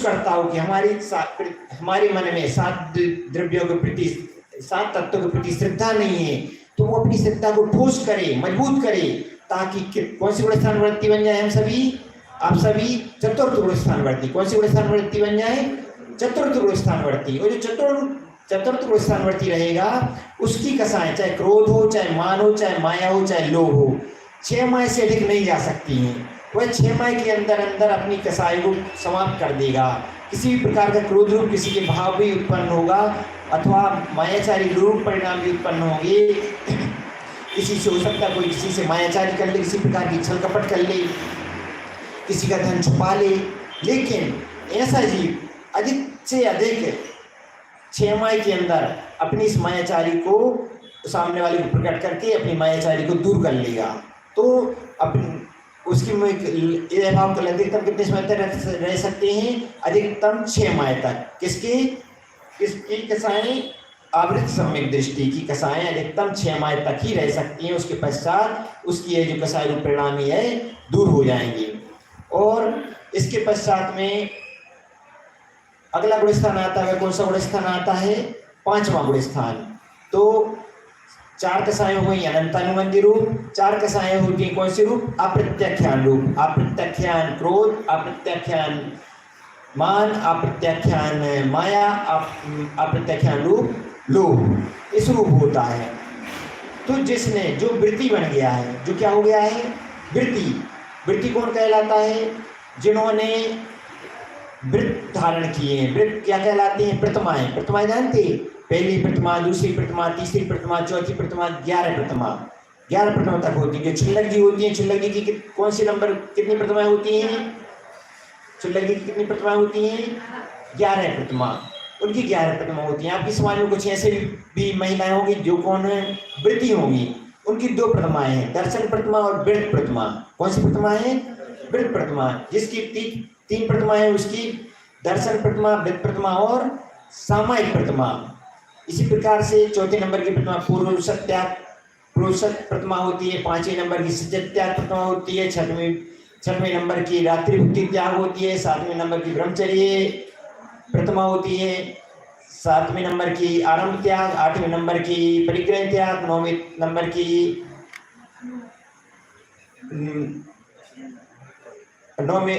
करता हो कि हमारे मन में सात द्रव्यों के प्रति, सात तत्वों के प्रति श्रद्धा नहीं है, तो वो अपनी श्रद्धा को ठोस करे, मजबूत करे, ताकि कौन सी गुण स्थानवर्ती बन जाए? हम सभी, आप सभी चतुर्थ गुण स्थानवर्ती। कौन सी गुण स्थानवर्ती बन जाए? चतुर्थ गुण स्थानवर्ती। और जो चतुर्थ गुण स्थानवर्ती रहेगा, उसकी कसाएं, चाहे क्रोध हो, चाहे मान हो, चाहे माया हो, चाहे लोभ हो, 6 माह से अधिक नहीं जा सकती हैं। वह 6 माह के अंदर अंदर अपनी कसाई को समाप्त कर देगा। किसी भी प्रकार का क्रोध रूप किसी के भाव भी उत्पन्न होगा, अथवा मायाचारी रूप परिणाम भी उत्पन्न होंगे। किसी से हो सकता है कोई किसी से मायाचारी कर ले, किसी प्रकार की छल कपट कर ले, किसी का धन छुपा ले, लेकिन ऐसा जीव अधिक से अधिक 6 माह के अंदर अपनी इस मायाचारी को सामने वाले को प्रकट करके अपनी मायाचारी को दूर कर लेगा। तो अपनी उसकी भाव कल अधिकतम कितने समय तक रह सकते हैं? अधिकतम 6 माह तक। किसकी कसाएं? आवृत सम्यक दृष्टि की कसाएं अधिकतम 6 माह तक ही रह सकती हैं। उसके पश्चात उसकी ये जो कसाई रूप परिणामी है दूर हो जाएंगी। और इसके पश्चात में अगला गुण स्थान आता है। कौन सा गुण स्थान आता है? 5वां गुण स्थान। तो 4 कसाएं हो गई अनंतानुबंधी रूप, 4 कसाएं होती हैं कौन से रूप? अप्रत्याख्यान रूप। अप्रत्याख्यान क्रोध, अप्रत्याख्यान मान, अप्रत्याख्यान माया, अप्रत्याख्यान रूप लोभ। इस रूप होता है। तो जिसने जो वृत्ति बन गया है, जो क्या हो गया है? वृत्ति। वृत्ति कौन कहलाता है? जिन्होंने वृत्त धारण किए हैं। वृत्त क्या कहलाते हैं? प्रतिमाएं। प्रतिमाएं जानते हैं? पहली प्रतिमा, दूसरी प्रतिमा, तीसरी प्रतिमा, चौथी प्रतिमा, 11 प्रतिमा। 11 प्रतिमा तक होती है। जो क्षुल्लक जी होती है, क्षुल्लक जी की कौन सी नंबर कितनी प्रतिमाएं होती हैं? क्षुल्लक जी की कितनी प्रतिमाएं होती हैं? 11 प्रतिमा। उनकी 11 प्रतिमा होती हैं। आपकी समाज में कुछ ऐसे भी महिलाएं होंगी जो कौन है? वृत्ति होंगी। उनकी 2 प्रतिमाएं हैं, दर्शन प्रतिमा और वृत्त प्रतिमा। कौन सी प्रतिमा है? वृत्त प्रतिमा। जिसकी 3 प्रतिमा है, उसकी दर्शन प्रतिमा, वृत्त प्रतिमा और सामायिक प्रतिमा। इसी प्रकार से 4थे नंबर की प्रतिमा पूर्व सत्याग प्रतिमा होती है। 5वें नंबर की सत्यत्याग प्रतिमा होती है। 6वें नंबर की रात्रि भुक्ति त्याग होती है। 7वें नंबर की ब्रह्मचर्य प्रतिमा होती है। 7वें नंबर की आरंभ त्याग, 8वें नंबर की परिग्रह त्याग, 9वें नंबर की 9वें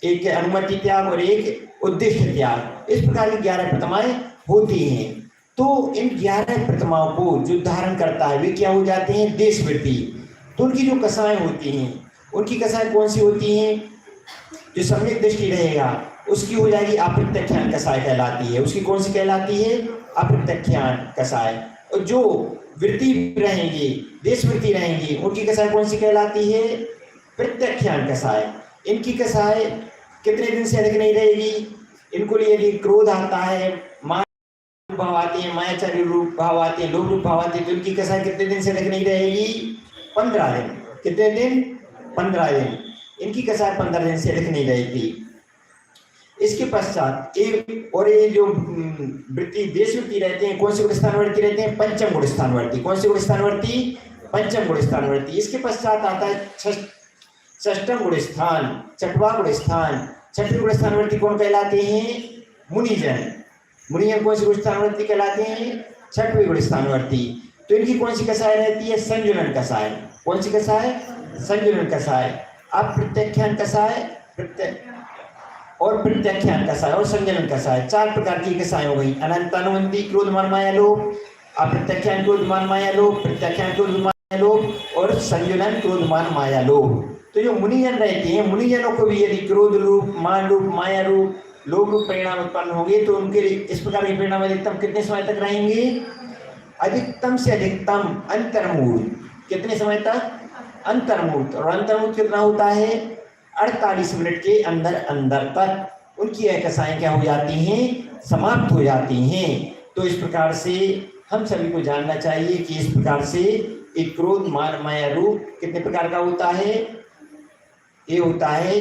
एक अनुमति त्याग और एक उद्देश्य त्याग। इस प्रकार की 11 प्रतिमाएं होती हैं। तो इन 11 प्रतिमाओं को जो धारण करता है वे क्या हो जाते हैं? देश वृत्ति। तो उनकी जो कसाएं होती हैं, उनकी कसाएं कौन सी होती हैं? जो सम्यक दृष्टि रहेगा उसकी हो जाएगी अप्रत्यख्यान कसाय कहलाती है। उसकी कौन सी कहलाती है? अप्रत्यख्यान कसाय। और जो वृत्ति रहेंगी, देश वृत्ति रहेंगी, उनकी कसाय कौन सी कहलाती है? प्रत्यख्यान कसाय। इनकी कसाय कितने दिन से अधिक नहीं रहेगी? इनको लिए यदि क्रोध आता है, मान भाव आते हैं, मायाचारी रूप भाव आते हैं, लोभ रूप भाव आते हैं, तो इनकी कसाय कितने दिन से अधिक नहीं रहेगी? 15 दिन। कितने दिन? 15 दिन। इनकी कसाय 15 दिन से अधिक नहीं रहेगी। इसके पश्चात एक और ये जो वृत्ति देश वृत्ति रहते हैं, कौन से गुण स्थानवर्ती रहते हैं? 5म गुण स्थानवर्ती। कौन से गुण स्थानवर्ती? 5म गुण स्थानवर्ती। इसके पश्चात आता है 6ठम गुण स्थान, 6वां गुण स्थान। 6वें गुण स्थानवर्ती कौन कहलाते हैं? मुनिजन। मुनिजन कौन से गुण स्थानवर्ती कहलाते हैं? 6वें गुण स्थानवर्ती। तो इनकी कौन सी कसाय रहती है? संजुलन कसाय। कौन सी कसाय? संजुलन कसाय। अप्रत्यख्यान कसाय और प्रत्याख्यान कसाय और संजलन कसाय। 4 प्रकार की कसाय हो गई। अनंतानुबंधी क्रोध मान माया लोभ, अप्रत्याख्यान क्रोध मान माया लोभ, प्रत्याख्यान क्रोध माया लोभ और संजलन क्रोध मान माया लोभ। तो जो मुनिजन रहते हैं, मुनिजनों को भी यदि क्रोध रूप, मान रूप, माया रूप, लोभ रूप परिणाम उत्पन्न होंगे तो उनके इस प्रकार के परिणाम अधिकतम कितने समय तक रहेंगे? अधिकतम से अधिकतम अंतर्मुहूर्त। कितने समय तक? अंतर्मुहूर्त। और अंतर्मुहूर्त कितना होता है? 48 मिनट के अंदर अंदर तक उनकी यह कसाएं क्या हो जाती हैं? समाप्त हो जाती हैं। तो इस प्रकार से हम सभी को जानना चाहिए कि इस प्रकार से एक क्रोध मान माया रूप कितने प्रकार का होता है? ये होता है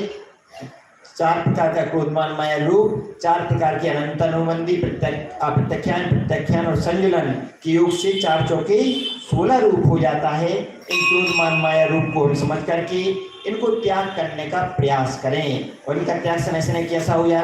4 प्रकार का क्रोध मान माया रूप, 4 प्रकार के अनंतानुबंधी प्रत्याख्यान और संजुलन के योग से 4 चौके 16 रूप हो जाता है। इन क्रोध मान माया रूप को हम समझ करके इनको त्याग करने का प्रयास करें और इनका त्याग समय कैसा हो जाए?